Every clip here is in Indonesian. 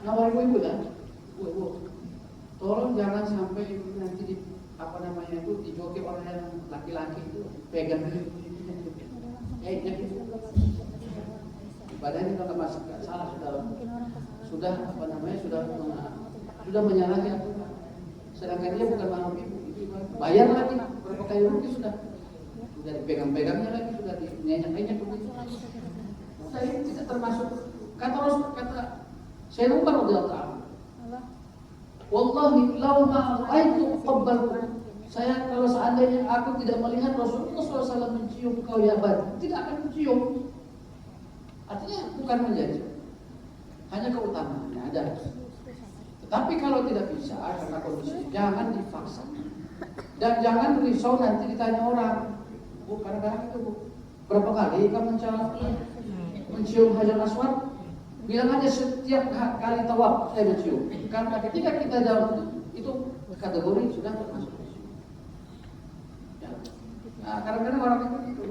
ngawal ibu kan, ibu, tolong jangan sampai nanti di apa namanya itu dijoki oleh yang laki-laki itu pegang gitu. Padahal kita nggak masuk salah sudah apa namanya sudah menyalahi aturan. Sedangkan dia bukan mahram ibu, bayar lagi berapa kali rugi sudah dipegang-pegangnya lagi, sudah dinyanyi-nyanyi begitu. Saya tidak termasuk kata Sayyidina Umar radhiyallahu ta'ala. Wallahi law ma ra'aitu qabbaltu. Saya kalau seandainya aku tidak melihat Rasulullah SAW mencium kau ya Bad, tidak akan mencium. Artinya bukan menjadi, hanya keutamaannya ada. Tetapi kalau tidak bisa karena kondisi, jangan dipaksa. Dan jangan risau nanti ditanya orang. Bu, kadang-kadang itu bu, berapa kali kamu mencium Hajar Aswad? Bilang aja setiap kali tawaf saya mencium. Karena ketika kita jawab itu kategori sudah termasuk. Ya. Nah, kadang-kadang orang itu gitu.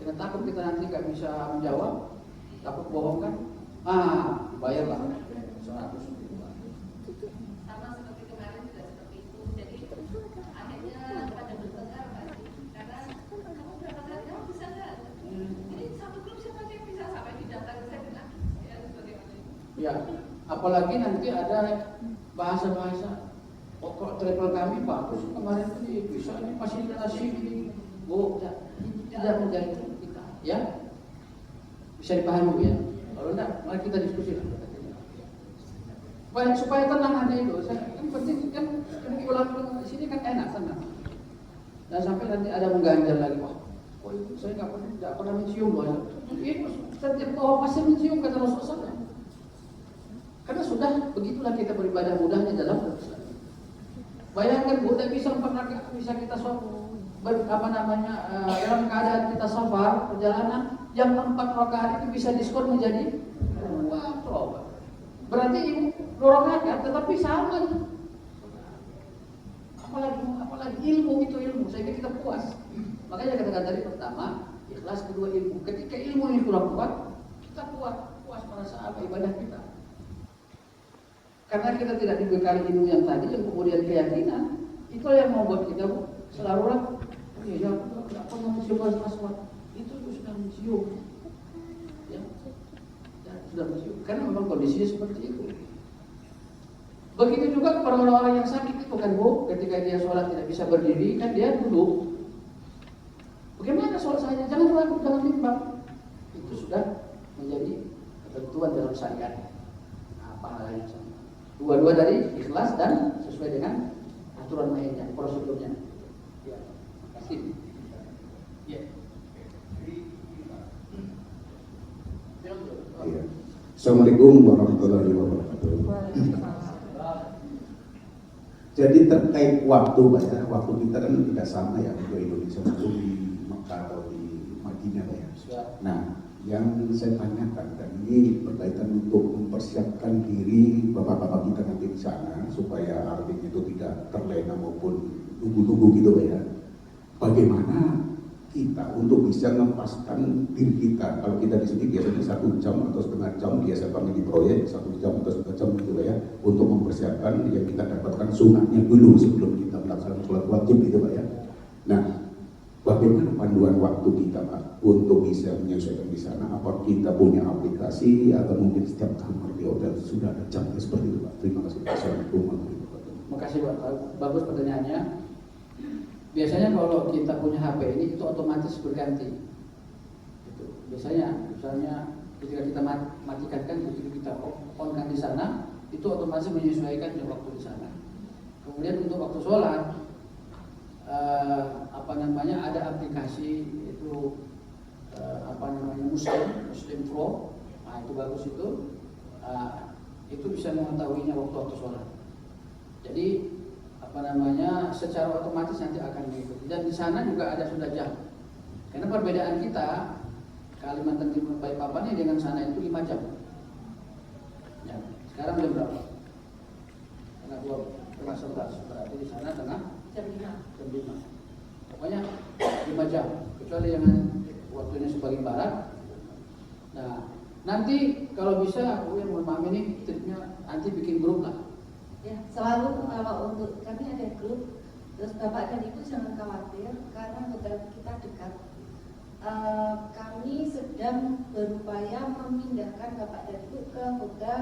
Kita takut kita nanti nggak bisa menjawab, takut bohong kan? Bayarlah 100. Sama seperti kemarin juga seperti itu. Jadi akhirnya pada bertengkar karena kamu berapa kali kamu bisa nggak? Ini satu grup siapa yang bisa sampai didaftar saya bilang ya bagaimana? Ya, apalagi nanti ada bahasa-bahasa. Kok travel kami bagus kemarin ini bisa ini fasilitasi ini, bu, tidak menjadi kita, ya bisa dipahami ya. Kalau tidak, mari kita diskusi lah. Supaya tenang aja itu, saya kan penting kan ulang di sini kan enak tenang. Dan sampai nanti ada mengganjal lagi, oh itu saya nggak pernah mencium loh. Itu setiap tahun pasti mencium kata Rasulullah. Karena sudah begitulah kita beribadah mudahnya dalam Islam. Bayangkan bu, tidak bisa 4 rakaat bisa kita dalam keadaan kita safar perjalanan yang 4 rakaat itu bisa diskon menjadi 2 coba. Berarti 2 rakaat tetapi sama. Apalagi ilmu itu ilmu, sehingga kita puas. Makanya katakan tadi pertama ikhlas, kedua ilmu. Ketika ilmu ini kurang kuat, kita puas merasa apa ibadah kita. Karena kita tidak dibekali ilmu yang tadi, yang kemudian keyakinan, itu yang membuat kita selalu ragu. Ya, tidak pernah mencium aswad. Itu sudah mencium. Ya, sudah mencium. Karena memang kondisinya seperti itu. Begitu juga para orang-orang yang sakit itu kan bu, ketika dia sholat tidak bisa berdiri, kan dia duduk. Bagaimana sholat saya? Jangan ragu, jangan bimbang. Itu sudah menjadi ketentuan dalam syariat. Apa halnya sama? Dua-dua dari ikhlas dan sesuai dengan aturan mainnya, prosedurnya. Ya, makasih. Ya. Ya. Assalamualaikum warahmatullahi wabarakatuh. Jadi terkait waktu, banyak waktu kita kan tidak sama ya untuk Indonesia maupun di Mekah atau di Madinah ya. Nah, yang saya tanyakan dan ini berkaitan untuk mempersiapkan diri bapak-bapak kita nanti di sana supaya artinya itu tidak terlena maupun tunggu-tunggu gitu ya. Bagaimana kita untuk bisa melepaskan diri kita? Kalau kita di sini biasanya 1 jam atau setengah jam, biasa kami di proyek 1 jam atau setengah jam gitu ya, untuk mempersiapkan yang kita dapatkan sunatnya dulu sebelum kita melaksanakan sholat wajib gitu Pak ya. Nah, bagaimana panduan waktu kita Pak untuk bisa menyesuaikan di sana? Apa kita punya aplikasi atau mungkin setiap kamar di hotel sudah ada jamnya seperti itu Pak? Terima kasih Pak. Assalamualaikum warahmatullahi wabarakatuh. Terima kasih Pak, bagus pertanyaannya. Biasanya kalau kita punya HP ini itu otomatis berganti. Gitu. Biasanya, misalnya ketika kita matikan kan, ketika kita on-kan di sana, itu otomatis menyesuaikan dengan waktu di sana. Kemudian untuk waktu sholat, ada aplikasi itu Muslim Pro, nah itu bagus itu bisa mengetahuinya waktu sholat. Jadi secara otomatis nanti akan mengikuti. Dan di sana juga ada sudah jam. Karena perbedaan kita Kalimantan Timur Balikpapan ini dengan sana itu 5 jam. Ya, sekarang jam berapa? Tengah 12, berarti di sana tengah jam 5. Pokoknya 5 jam. Kecuali yang waktunya sebagian barat. Nah, Nanti kalau bisa aku yang mohon maaf ini tripnya nanti bikin grup lah. Ya, selalu kalau untuk kami ada grup, terus Bapak dan Ibu jangan khawatir karena hotel kita dekat. Kami sedang berupaya memindahkan Bapak dan Ibu ke hotel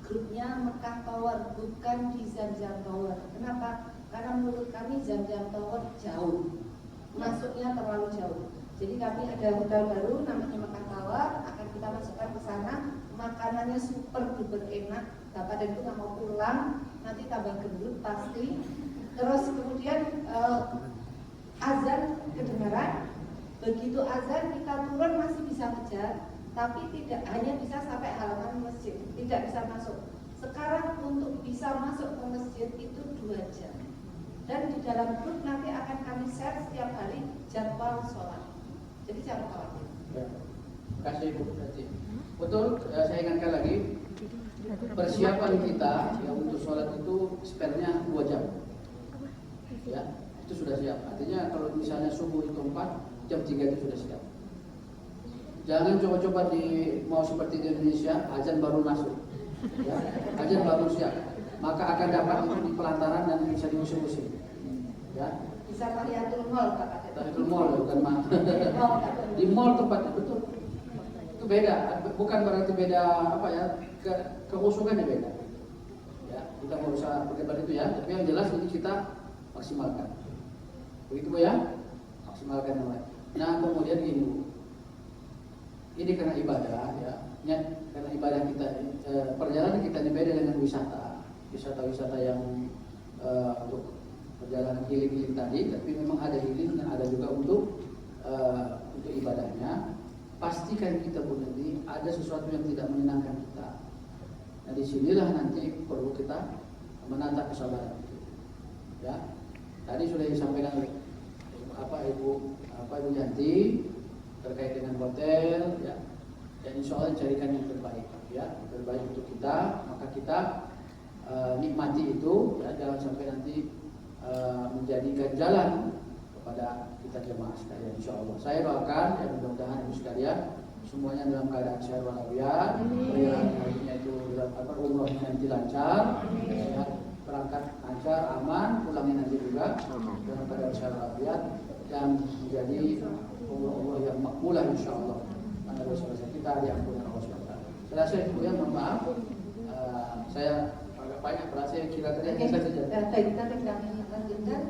grupnya Mekah Tower, bukan di Zamzam Tower. Kenapa? Karena menurut kami Zamzam Tower jauh, masuknya terlalu jauh. Jadi kami ada hotel baru namanya Mekah Tower, akan kita masukkan ke sana. Makanannya super duper enak. Bapak dan Ibu nggak mau pulang, nanti tambah gendut pasti. Terus kemudian azan kedengaran. Begitu azan kita turun masih bisa ngejar, tapi tidak hanya bisa sampai halaman masjid, tidak bisa masuk. Sekarang untuk bisa masuk ke masjid itu 2 jam. Dan di dalam grup nanti akan kami share setiap hari jadwal sholat. Jadi jangan khawatir. Ya. Terima kasih Bu. Betul, saya ingatkan lagi persiapan kita yang untuk sholat itu spare-nya 2 jam. Ya, itu sudah siap. Artinya kalau misalnya subuh itu 4, jam 3 itu sudah siap. Jangan coba-coba mau seperti di Indonesia, azan baru masuk. Ya, azan baru siap. Maka akan dapat itu di pelantaran dan bisa diusir-usir. Ya. Bisa Tahiyatul Mall Pak. Tahiyatul Mall bukan mah. Di mall tempatnya betul. Itu beda, bukan berarti beda apa ya, keusungannya beda. Ya, kita mau berusaha berdebat itu ya, tapi yang jelas ini kita maksimalkan. Begitu Bu ya? Maksimalkan yang lain. Nah, kemudian ini Bu. Ini karena ibadah ya. Karena ibadah kita perjalanan kita ini beda dengan wisata. Wisata-wisata yang untuk perjalanan healing tadi, tapi memang ada healing dan ada juga untuk ibadahnya. Pastikan kita pun nanti ada sesuatu yang tidak menyenangkan kita. Nah, disinilah nanti perlu kita menata kesabaran. Ya, tadi sudah disampaikan oleh Ibu Yanti terkait dengan hotel, ya. Dan insya Allah carikan yang terbaik, ya, terbaik untuk kita. Maka kita nikmati itu, ya, jangan sampai nanti menjadikan jalan kepada kita jemaah sekalian. Insya Allah saya doakan ya, mudah-mudahan ibu sekalian semuanya dalam keadaan sehat walafiat, perjalanannya itu umrohnya nanti lancar, sehat, berangkat lancar, aman, pulangnya nanti juga dalam keadaan sehat walafiat dan menjadi umroh yang makbulah insya Allah. Karena dosa-dosa kita diampuni Allah SWT. Saya rasa ibu yang mohon maaf, saya agak banyak berasa yang kira-kira saja. Baik, nanti kami lanjutkan.